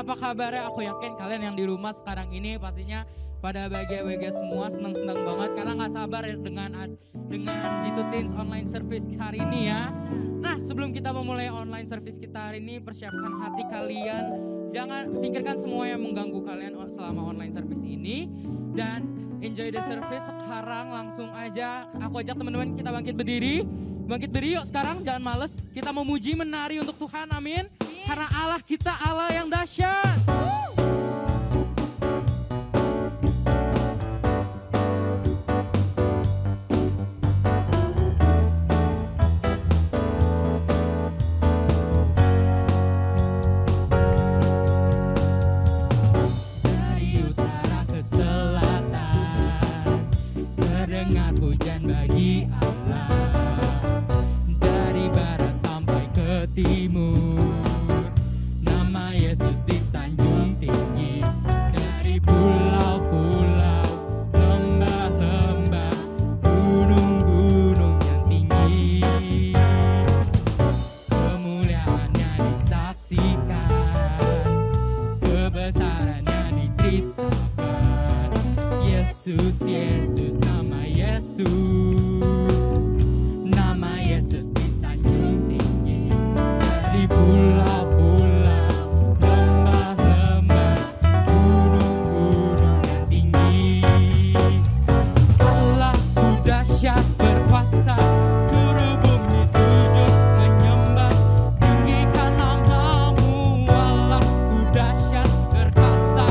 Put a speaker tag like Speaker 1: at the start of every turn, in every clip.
Speaker 1: apa kabarnya? Aku yakin kalian yang di rumah sekarang ini pastinya pada bahagia-bahagia semua, senang-senang banget karena nggak sabar ya dengan G2 Teens online service hari ini ya. Nah, sebelum kita memulai online service kita hari ini, persiapkan hati kalian. Jangan singkirkan semua yang mengganggu kalian selama online service ini dan enjoy the service. Sekarang langsung aja aku ajak teman-teman kita bangkit berdiri. Bangkit berdiri yuk sekarang, jangan males. Kita memuji, menari untuk Tuhan, amin. Karena Allah kita Allah yang dahsyat. Dari utara ke selatan, terdengar pujian bagi Allah. Dari barat sampai ke timur, nama Yesus disanjung tinggi. Dari pulau-pulau, lembah-lembah, gunung-gunung yang tinggi, kemuliaannya disaksikan, kebesarannya diceritakan. Yesus, Yesus, nama Yesus disanjung tinggi. Dari pulau-pulau, lembah-lembah, gunung-gunung yang tinggi. Allahku dahsyat berkuasa, suruh bumi sujud menyembah, tinggikan namamu. Allahku dahsyat berkuasa,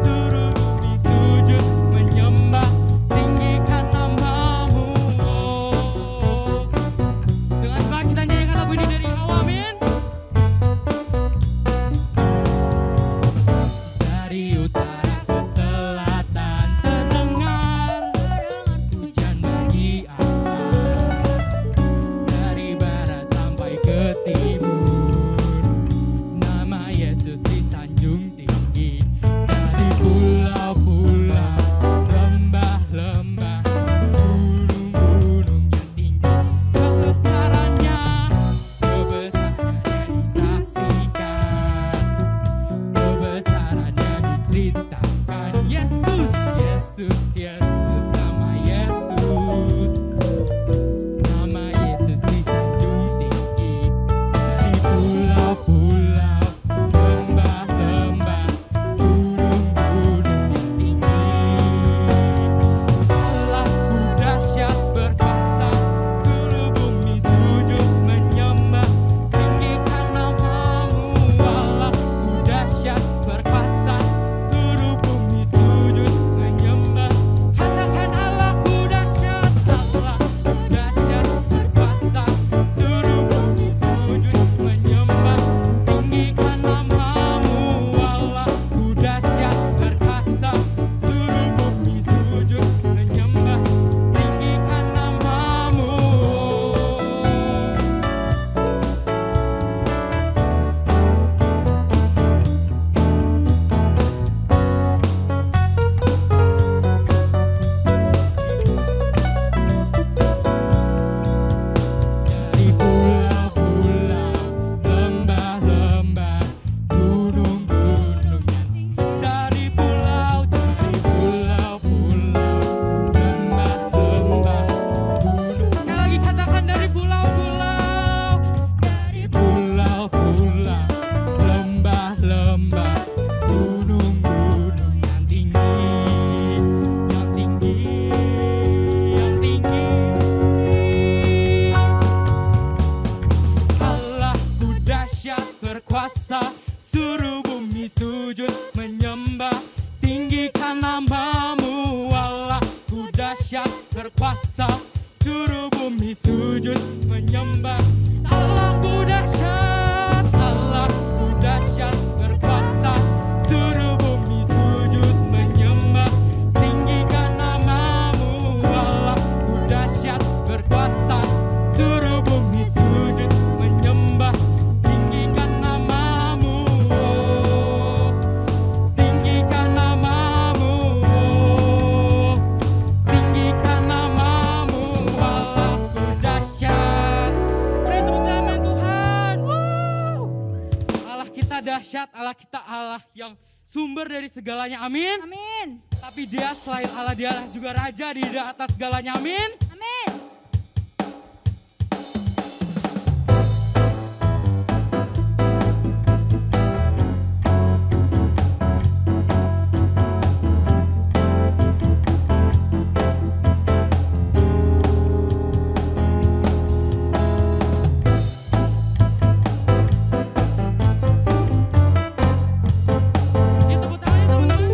Speaker 1: suruh bumi sujud menyembah, tinggikan namamu. Dengan semangat kita nyanyikan lagu ini dari awal, amin. Dari utara ke selatan, terdengar pujian bagi Allah. Dari barat sampai ke timur, nama Yesus disanjung tinggi. Dari pulau-pulau, lembah-lembah, gunung-gunung yang tinggi, kebesarannya disaksikan, kebesarannya diceritakan. Yesus, Yesus, Yesus, nama Yesus disanjung tinggi. Dari pulau-pulau, lembah-lembah, gunung-gunung yang tinggi. Allahku dahsyat berkuasa, suruh bumi sujud menyembah, tinggikan namamu. Allahku dahsyat berkuasa, suruh bumi sujud menyembah. Katakan Allahku dahsyat berkuasa, suruh bumi sujud menyembah, tinggikan namamu. Allahku dahsyat berkuasa, suruh bumi sujud menyembah, tinggikan namamu. Dari pulau-pulau, lembah-lembah, gunung-gunung yang tinggi. Dari pulau-pulau, lembah-lembah, gunung. Sekali lagi katakan dari pulau-pulau, lembah-lembah, gunung-gunung yang tinggi, yang tinggi, yang tinggi. Allahku dahsyat berkuasa, suruh bumi sujud menyembah, tinggikan namamu. Allahku dahsyat berkuasa, suruh bumi sujud menyembah. Allahku dahsyat berkuasa, suruh bumi sujud menyembah, tinggikan namamu. Allahku dahsyat berkuasa, suruh bumi sujud menyembah, tinggikan namamu. Tinggikan namamu, tinggikan namamu. Allahku dahsyat. Beri tepuk tangan Tuhan. dahsyat, Allah kita Allah yang sumber dari segalanya, amin.
Speaker 2: Amin.
Speaker 1: Tapi dia selain Allah, dia juga raja di atas segalanya, amin.
Speaker 2: Amin.
Speaker 1: Tepuk tangannya, teman-teman.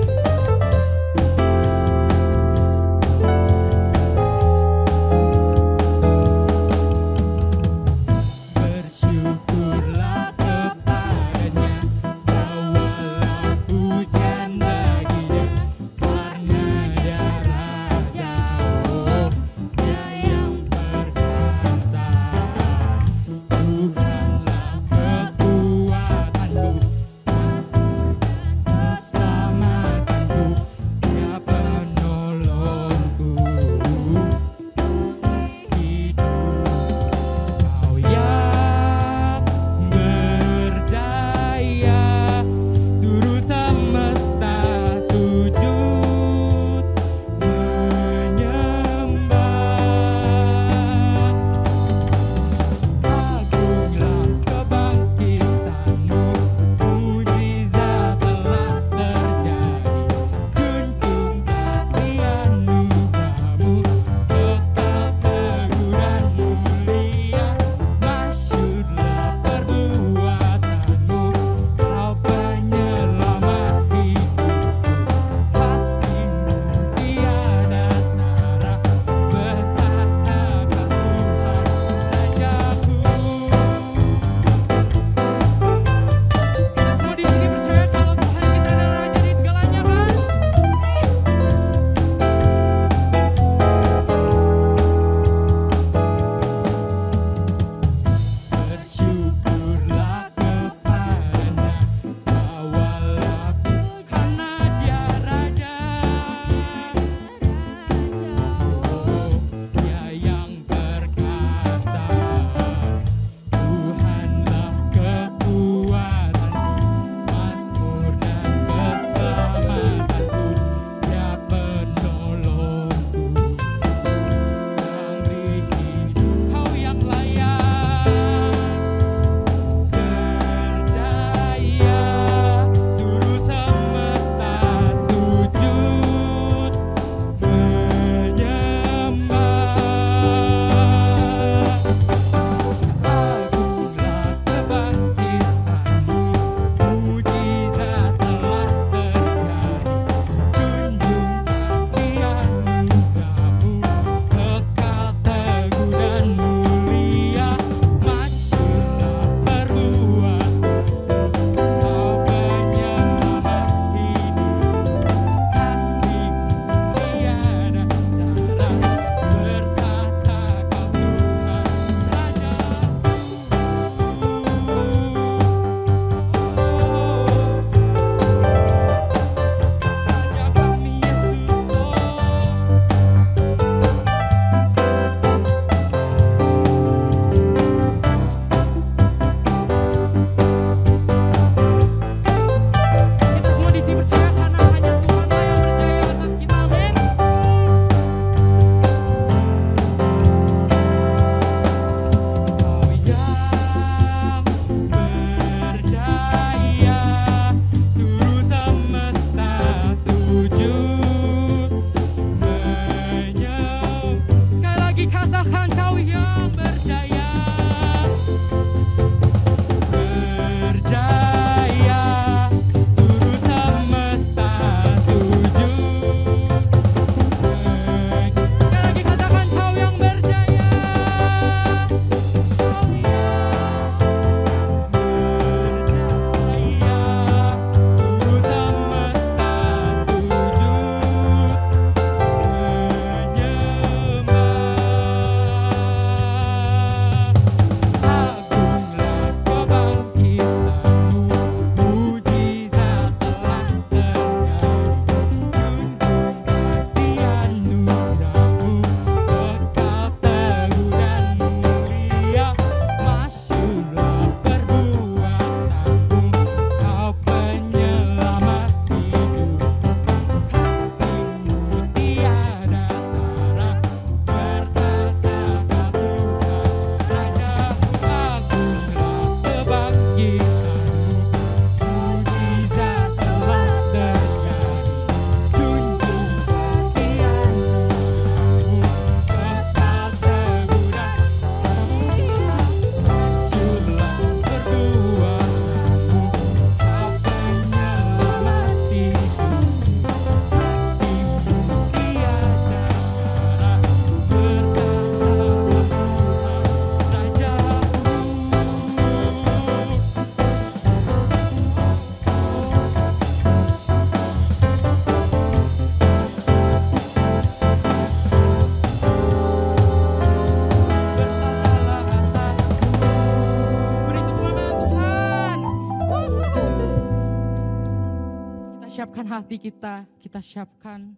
Speaker 1: siapkan hati kita siapkan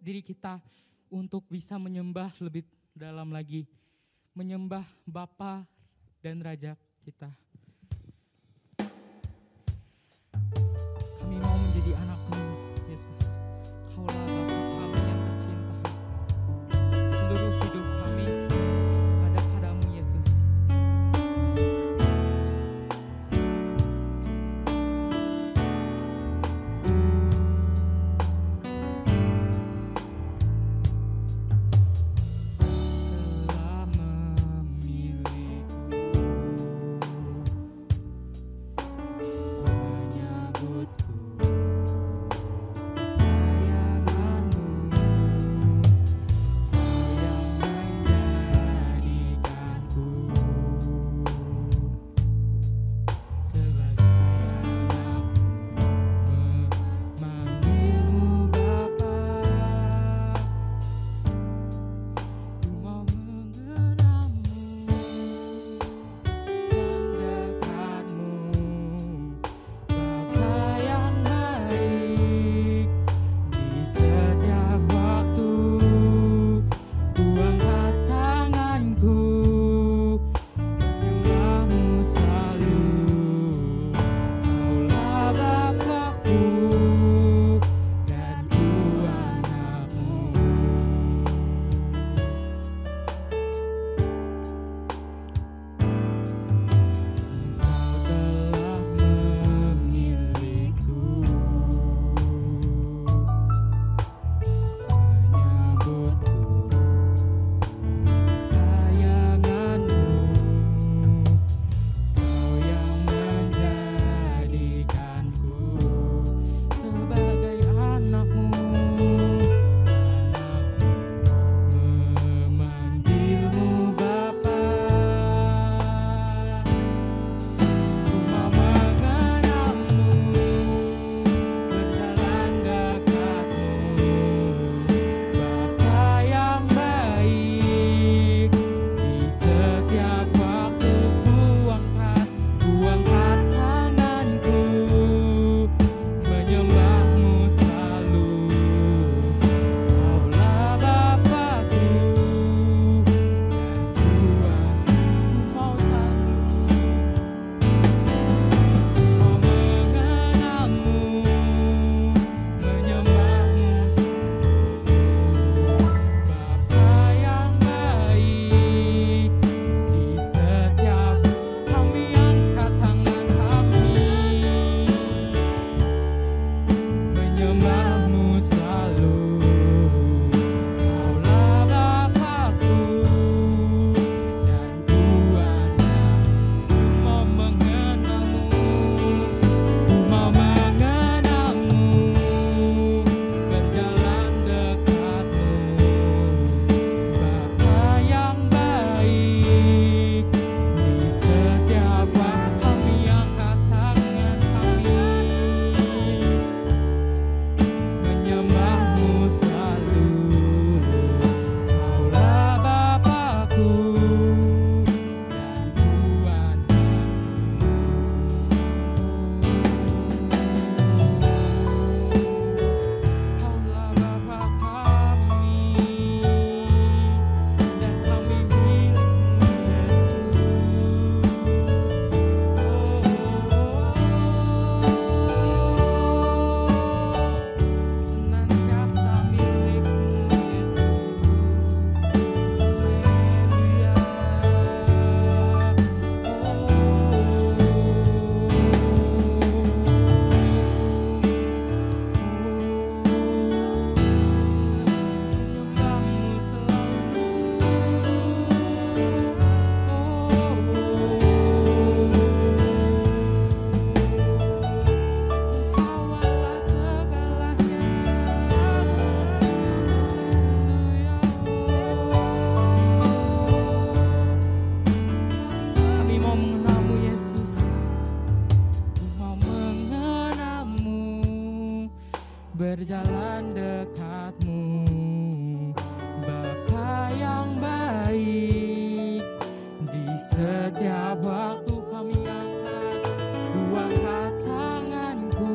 Speaker 1: diri kita untuk bisa menyembah lebih dalam lagi. Menyembah Bapa dan Raja kita. Kami mau menjadi anak-Mu, Yesus. Kaulah Bapa kami yang tercinta. Seluruh hidup kami ada padamu, Yesus. berjalan dekatmu, Bapa yang baik. Di setiap waktu kami angkat tanganku,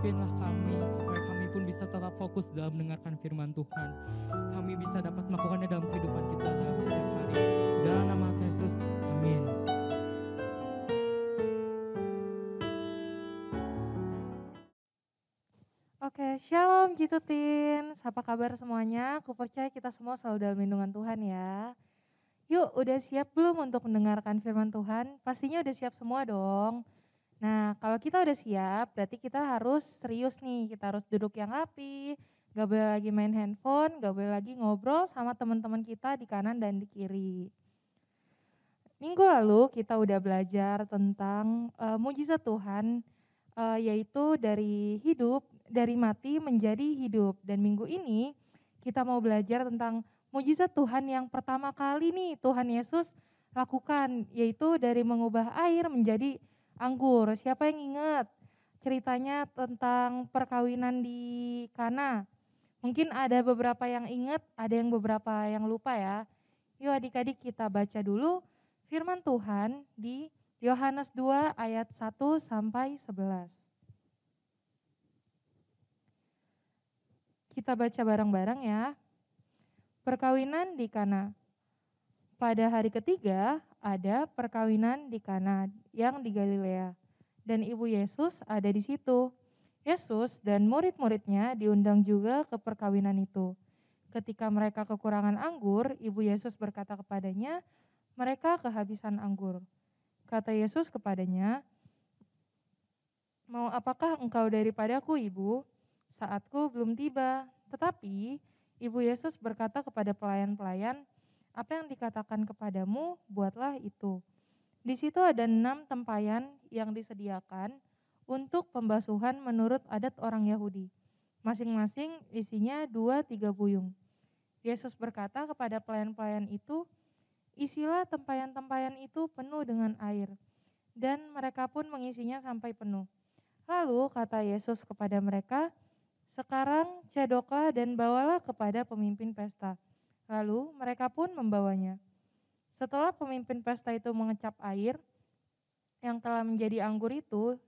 Speaker 1: pimpinlah kami supaya kami pun bisa tetap fokus dalam mendengarkan firman Tuhan. Kami bisa dapat melakukannya dalam kehidupan kita dalam setiap hari. Dalam nama Yesus, amin.
Speaker 2: Oke, shalom Jitutin. Apa kabar semuanya? Aku percaya kita semua selalu dalam lindungan Tuhan ya. Yuk, udah siap belum untuk mendengarkan firman Tuhan? Pastinya udah siap semua dong. Nah, kalau kita udah siap, berarti kita harus serius nih. Kita harus duduk yang rapi, gak boleh lagi main handphone, gak boleh lagi ngobrol sama teman-teman kita di kanan dan di kiri. Minggu lalu kita udah belajar tentang mujizat Tuhan, yaitu dari mati menjadi hidup. Dan minggu ini kita mau belajar tentang mujizat Tuhan yang pertama kali nih Tuhan Yesus lakukan, yaitu dari mengubah air menjadi anggur. Siapa yang ingat ceritanya tentang perkawinan di Kana? Mungkin ada beberapa yang ingat, ada yang beberapa yang lupa ya. Yuk adik-adik kita baca dulu firman Tuhan di Yohanes 2 ayat 1 sampai 11. Kita baca bareng-bareng ya. Perkawinan di Kana. Pada hari ketiga ada perkawinan di Kana yang di Galilea. Dan ibu Yesus ada di situ. Yesus dan murid-muridnya diundang juga ke perkawinan itu. Ketika mereka kekurangan anggur, ibu Yesus berkata kepadanya, mereka kehabisan anggur. Kata Yesus kepadanya, mau apakah engkau daripadaku ibu? Saatku belum tiba. Tetapi ibu Yesus berkata kepada pelayan-pelayan, apa yang dikatakan kepadamu, buatlah itu. Di situ ada 6 tempayan yang disediakan untuk pembasuhan menurut adat orang Yahudi. Masing-masing isinya 2-3 buyung. Yesus berkata kepada pelayan-pelayan itu, isilah tempayan-tempayan itu penuh dengan air. Dan mereka pun mengisinya sampai penuh. Lalu kata Yesus kepada mereka, sekarang cedoklah dan bawalah kepada pemimpin pesta. Lalu mereka pun membawanya. Setelah pemimpin pesta itu mengecap air yang telah menjadi anggur itu,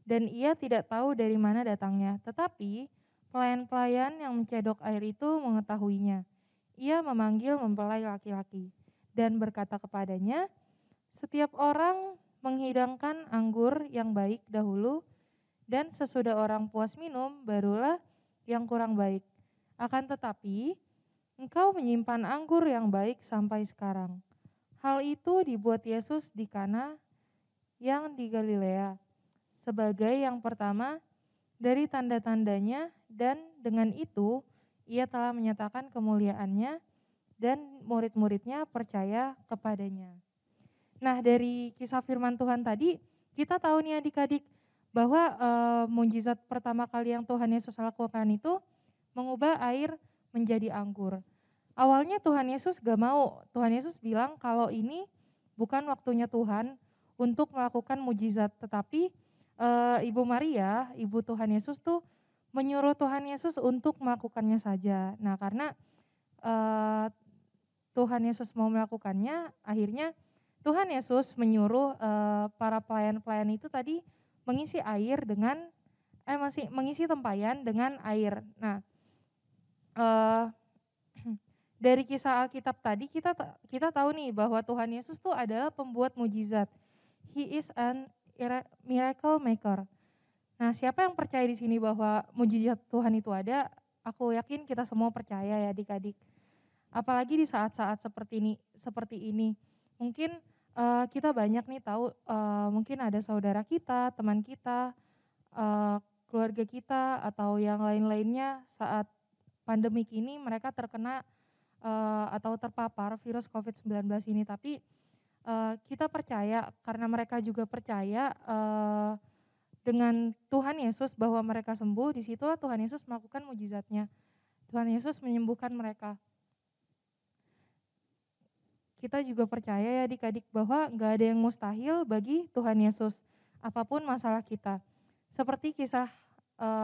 Speaker 2: dan ia tidak tahu dari mana datangnya, tetapi pelayan-pelayan yang mencedok air itu mengetahuinya. Ia memanggil mempelai laki-laki dan berkata kepadanya, setiap orang menghidangkan anggur yang baik dahulu, dan sesudah orang puas minum, barulah yang kurang baik. Akan tetapi, engkau menyimpan anggur yang baik sampai sekarang. Hal itu dibuat Yesus di Kana yang di Galilea, sebagai yang pertama dari tanda-tandanya, dan dengan itu ia telah menyatakan kemuliaannya, dan murid-muridnya percaya kepadanya. Nah, dari kisah firman Tuhan tadi, kita tahu nih adik-adik, bahwa mujizat pertama kali yang Tuhan Yesus lakukan itu mengubah air menjadi anggur. Awalnya Tuhan Yesus gak mau, Tuhan Yesus bilang kalau ini bukan waktunya Tuhan untuk melakukan mujizat, tetapi Ibu Maria, ibu Tuhan Yesus tuh menyuruh Tuhan Yesus untuk melakukannya saja. Nah, karena Tuhan Yesus mau melakukannya, akhirnya Tuhan Yesus menyuruh para pelayan-pelayan itu tadi mengisi air dengan mengisi tempayan dengan air. Nah, dari kisah Alkitab tadi kita tahu nih bahwa Tuhan Yesus tuh adalah pembuat mujizat. He is an miracle maker. Nah, siapa yang percaya di sini bahwa mujizat Tuhan itu ada? Aku yakin kita semua percaya ya adik-adik. Apalagi di saat-saat seperti ini. Mungkin kita banyak nih tahu, mungkin ada saudara kita, teman kita, keluarga kita, atau yang lain-lainnya saat pandemi ini mereka terkena atau terpapar virus COVID-19 ini. Tapi kita percaya karena mereka juga percaya dengan Tuhan Yesus bahwa mereka sembuh, disitulah Tuhan Yesus melakukan mujizatnya. Tuhan Yesus menyembuhkan mereka. Kita juga percaya ya adik-adik bahwa gak ada yang mustahil bagi Tuhan Yesus, apapun masalah kita. Seperti kisah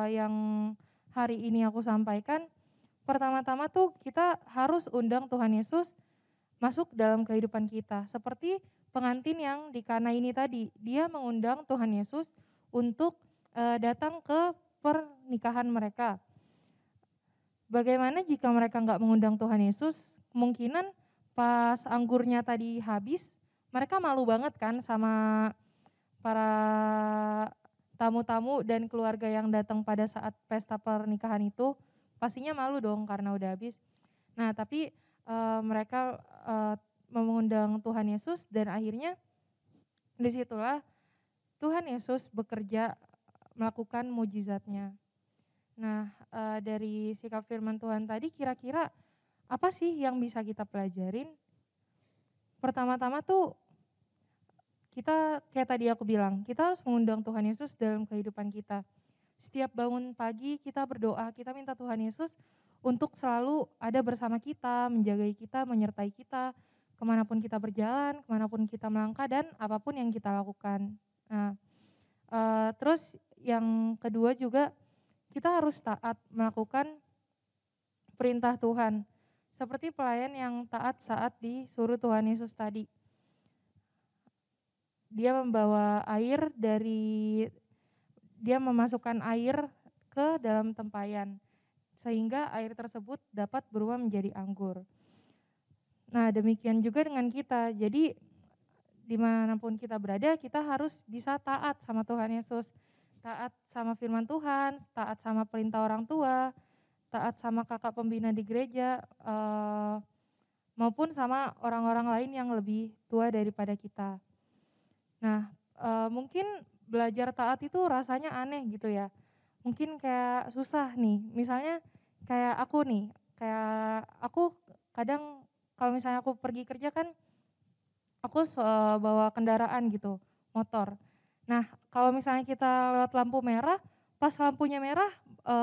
Speaker 2: yang hari ini aku sampaikan, pertama-tama tuh kita harus undang Tuhan Yesus masuk dalam kehidupan kita. Seperti pengantin yang di Kana ini tadi, dia mengundang Tuhan Yesus untuk datang ke pernikahan mereka. Bagaimana jika mereka nggak mengundang Tuhan Yesus? Kemungkinan pas anggurnya tadi habis, mereka malu banget kan sama para tamu-tamu dan keluarga yang datang pada saat pesta pernikahan itu. Pastinya malu dong karena udah habis. Nah tapi mereka mengundang Tuhan Yesus dan akhirnya disitulah Tuhan Yesus bekerja melakukan mujizatnya. Nah, dari sikap firman Tuhan tadi kira-kira apa sih yang bisa kita pelajarin? Pertama-tama tuh kita kayak tadi aku bilang, kita harus mengundang Tuhan Yesus dalam kehidupan kita. Setiap bangun pagi kita berdoa, kita minta Tuhan Yesus untuk selalu ada bersama kita, menjagai kita, menyertai kita, kemanapun kita berjalan, kemanapun kita melangkah dan apapun yang kita lakukan. Nah, terus yang kedua juga kita harus taat melakukan perintah Tuhan. Seperti pelayan yang taat saat disuruh Tuhan Yesus tadi. Dia membawa air dia memasukkan air ke dalam tempayan. Sehingga air tersebut dapat berubah menjadi anggur. Nah demikian juga dengan kita. Jadi dimanapun kita berada kita harus bisa taat sama Tuhan Yesus. Taat sama firman Tuhan, taat sama perintah orang tua, taat sama kakak pembina di gereja, maupun sama orang-orang lain yang lebih tua daripada kita. Nah, mungkin belajar taat itu rasanya aneh gitu ya. Mungkin kayak susah nih, misalnya kayak aku kadang kalau misalnya aku pergi kerja kan, aku bawa kendaraan gitu, motor. Nah, kalau misalnya kita lewat lampu merah, pas lampunya merah,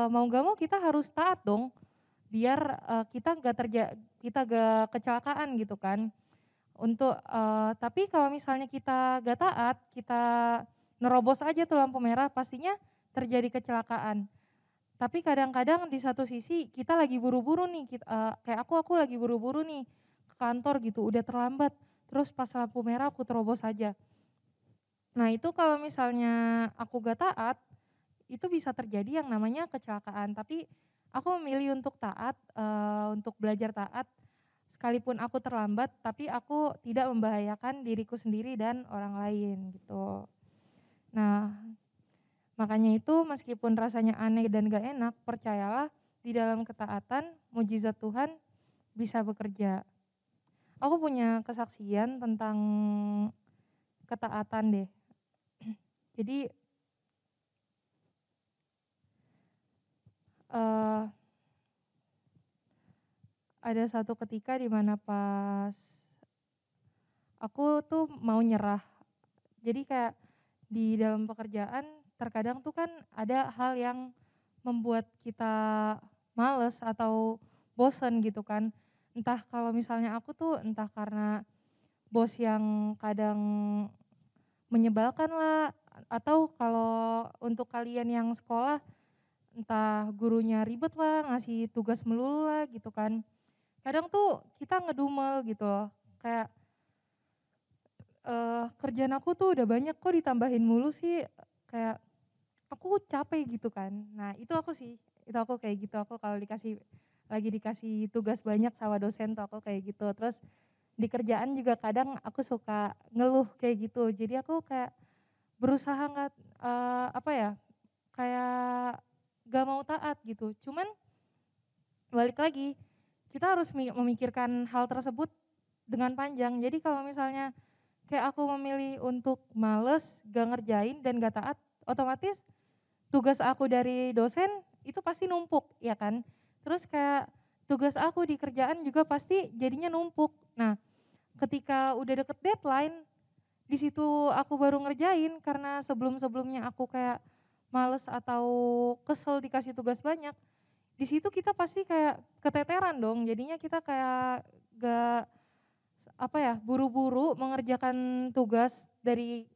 Speaker 2: mau gak mau kita harus taat dong, biar kita gak kecelakaan gitu kan. Tapi kalau misalnya kita gak taat, kita nerobos aja tuh lampu merah, pastinya terjadi kecelakaan. Tapi kadang-kadang di satu sisi kita lagi buru-buru nih, kayak aku lagi buru-buru nih ke kantor gitu, udah terlambat. Terus pas lampu merah aku terobos aja. Nah itu kalau misalnya aku gak taat, itu bisa terjadi yang namanya kecelakaan. Tapi aku memilih untuk taat, untuk belajar taat. Sekalipun aku terlambat, tapi aku tidak membahayakan diriku sendiri dan orang lain gitu. Nah makanya itu meskipun rasanya aneh dan gak enak, percayalah di dalam ketaatan mujizat Tuhan bisa bekerja. Aku punya kesaksian tentang ketaatan deh. Jadi ada satu ketika di mana pas aku tuh mau nyerah. Jadi kayak di dalam pekerjaan terkadang tuh kan ada hal yang membuat kita males atau bosen gitu kan. Entah kalau misalnya aku tuh entah karena bos yang kadang menyebalkan lah, atau kalau untuk kalian yang sekolah entah gurunya ribet lah, ngasih tugas melulu lah gitu kan. Kadang tuh kita ngedumel gitu loh, kayak kerjaan aku tuh udah banyak kok ditambahin mulu sih, kayak aku capek gitu kan. Nah itu aku kayak gitu, aku kalau lagi dikasih tugas banyak sama dosen tuh aku kayak gitu. Terus di kerjaan juga kadang aku suka ngeluh kayak gitu, jadi aku kayak berusaha kayak gak mau taat gitu. Cuman balik lagi, kita harus memikirkan hal tersebut dengan panjang. Jadi kalau misalnya kayak aku memilih untuk males, gak ngerjain dan gak taat, otomatis tugas aku dari dosen itu pasti numpuk ya kan. Terus kayak tugas aku di kerjaan juga pasti jadinya numpuk. Nah ketika udah deket deadline, di situ aku baru ngerjain karena sebelum-sebelumnya aku kayak males atau kesel dikasih tugas banyak. Di situ kita pasti kayak keteteran dong, jadinya kita kayak gak buru-buru mengerjakan tugas dari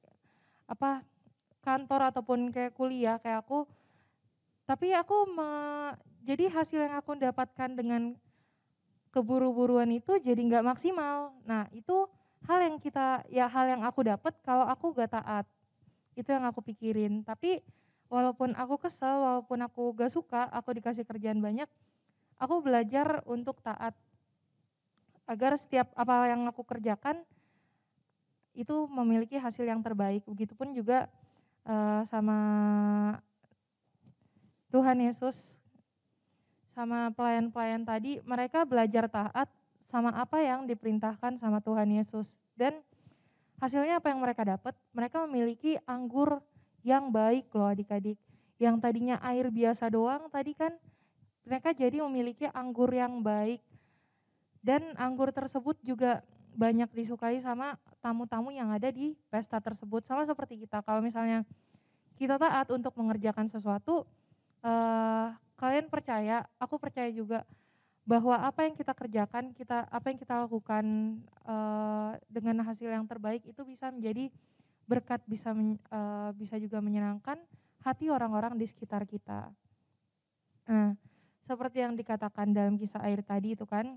Speaker 2: kantor ataupun kayak kuliah kayak aku. Tapi jadi hasil yang aku dapatkan dengan keburu-buruan itu jadi nggak maksimal. Nah itu hal yang aku dapat kalau aku gak taat. Itu yang aku pikirin. Tapi Walaupun aku kesel, walaupun aku gak suka, aku dikasih kerjaan banyak, aku belajar untuk taat. Agar setiap apa yang aku kerjakan itu memiliki hasil yang terbaik. Begitupun juga sama Tuhan Yesus, sama pelayan-pelayan tadi, mereka belajar taat sama apa yang diperintahkan sama Tuhan Yesus. Dan hasilnya apa yang mereka dapat? Mereka memiliki anggur yang baik loh adik-adik. Yang tadinya air biasa doang tadi kan, mereka jadi memiliki anggur yang baik. Dan anggur tersebut juga banyak disukai sama tamu-tamu yang ada di pesta tersebut. Sama seperti kita, kalau misalnya kita taat untuk mengerjakan sesuatu, kalian percaya, aku percaya juga bahwa apa yang kita kerjakan, apa yang kita lakukan dengan hasil yang terbaik itu bisa menjadi berkat, bisa juga menyenangkan hati orang-orang di sekitar kita. Nah, seperti yang dikatakan dalam kisah air tadi itu kan,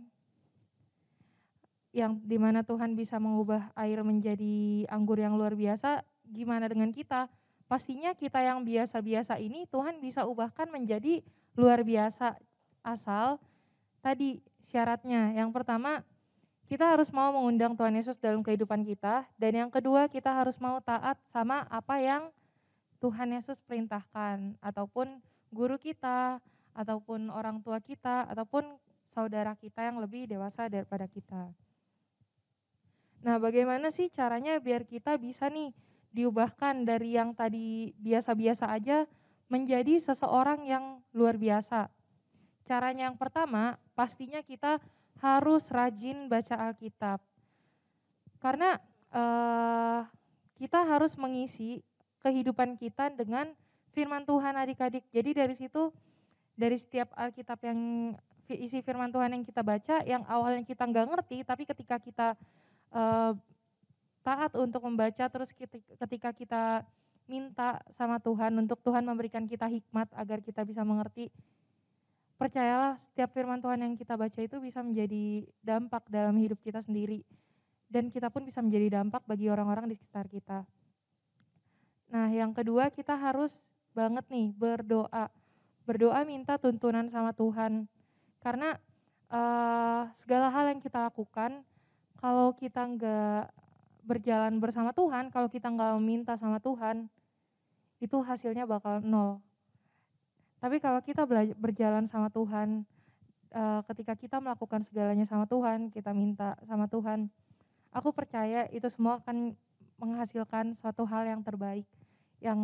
Speaker 2: yang dimana Tuhan bisa mengubah air menjadi anggur yang luar biasa, gimana dengan kita? Pastinya kita yang biasa-biasa ini Tuhan bisa ubahkan menjadi luar biasa, asal tadi syaratnya. Yang pertama, kita harus mau mengundang Tuhan Yesus dalam kehidupan kita, dan yang kedua kita harus mau taat sama apa yang Tuhan Yesus perintahkan, ataupun guru kita, ataupun orang tua kita, ataupun saudara kita yang lebih dewasa daripada kita. Nah, bagaimana sih caranya biar kita bisa nih diubahkan dari yang tadi biasa-biasa aja menjadi seseorang yang luar biasa? Caranya yang pertama, pastinya kita harus rajin baca Alkitab. Karena kita harus mengisi kehidupan kita dengan firman Tuhan adik-adik. Jadi dari situ, dari setiap Alkitab yang isi firman Tuhan yang kita baca, yang awalnya kita nggak ngerti, tapi ketika kita taat untuk membaca, terus ketika kita minta sama Tuhan untuk Tuhan memberikan kita hikmat agar kita bisa mengerti, percayalah setiap firman Tuhan yang kita baca itu bisa menjadi dampak dalam hidup kita sendiri, dan kita pun bisa menjadi dampak bagi orang-orang di sekitar kita. Nah, yang kedua, kita harus banget nih berdoa minta tuntunan sama Tuhan, karena segala hal yang kita lakukan, kalau kita nggak berjalan bersama Tuhan, kalau kita nggak meminta sama Tuhan, itu hasilnya bakal nol. Tapi kalau kita berjalan sama Tuhan, ketika kita melakukan segalanya sama Tuhan, kita minta sama Tuhan, aku percaya itu semua akan menghasilkan suatu hal yang terbaik, yang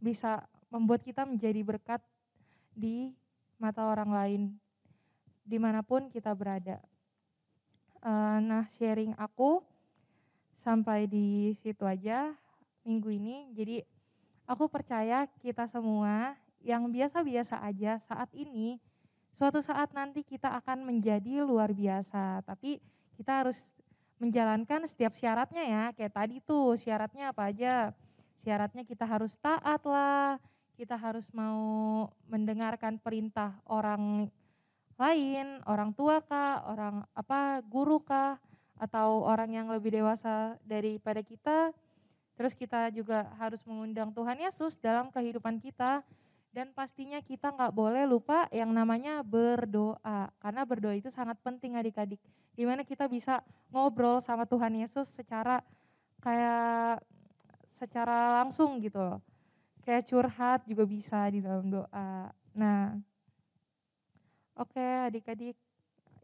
Speaker 2: bisa membuat kita menjadi berkat di mata orang lain, dimanapun kita berada. Nah, sharing aku sampai di situ aja minggu ini. Jadi aku percaya kita semua yang biasa-biasa aja saat ini, suatu saat nanti kita akan menjadi luar biasa. Tapi kita harus menjalankan setiap syaratnya ya. Kayak tadi tuh syaratnya apa aja? Syaratnya kita harus taat lah, kita harus mau mendengarkan perintah orang lain, orang tua kah, guru kah, atau orang yang lebih dewasa daripada kita. Terus kita juga harus mengundang Tuhan Yesus dalam kehidupan kita, dan pastinya kita nggak boleh lupa yang namanya berdoa, karena berdoa itu sangat penting adik-adik, dimana kita bisa ngobrol sama Tuhan Yesus secara langsung gitu loh, kayak curhat juga bisa di dalam doa. Nah, oke adik-adik,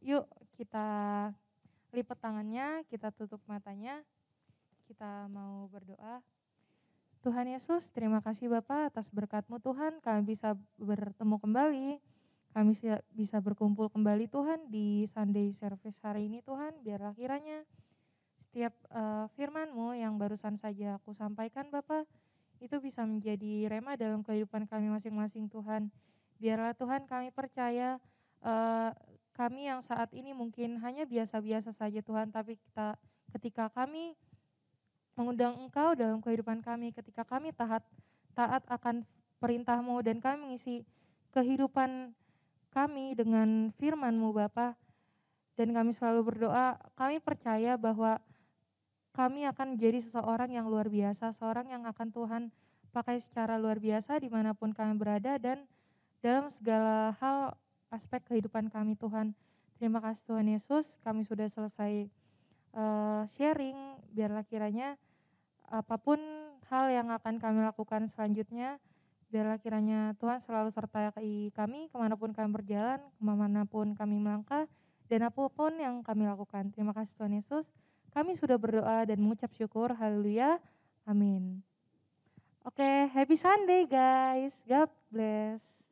Speaker 2: yuk kita lipat tangannya, kita tutup matanya, kita mau berdoa. Tuhan Yesus, terima kasih Bapak atas berkat-Mu Tuhan, kami bisa bertemu kembali, kami bisa berkumpul kembali Tuhan di Sunday Service hari ini Tuhan. Biarlah kiranya setiap firman-Mu yang barusan saja aku sampaikan Bapak, itu bisa menjadi rema dalam kehidupan kami masing-masing Tuhan. Biarlah Tuhan kami percaya, kami yang saat ini mungkin hanya biasa-biasa saja Tuhan, tapi ketika kami mengundang Engkau dalam kehidupan kami, ketika kami taat akan perintah-Mu dan kami mengisi kehidupan kami dengan firman-Mu Bapa, dan kami selalu berdoa, kami percaya bahwa kami akan menjadi seseorang yang luar biasa, seorang yang akan Tuhan pakai secara luar biasa dimanapun kami berada dan dalam segala hal aspek kehidupan kami Tuhan. Terima kasih Tuhan Yesus, kami sudah selesai sharing, biarlah kiranya apapun hal yang akan kami lakukan selanjutnya, biarlah kiranya Tuhan selalu sertai kami kemanapun kami berjalan, kemanapun kami melangkah, dan apapun yang kami lakukan. Terima kasih Tuhan Yesus, kami sudah berdoa dan mengucap syukur, haleluya, amin. Oke, happy Sunday guys, God bless.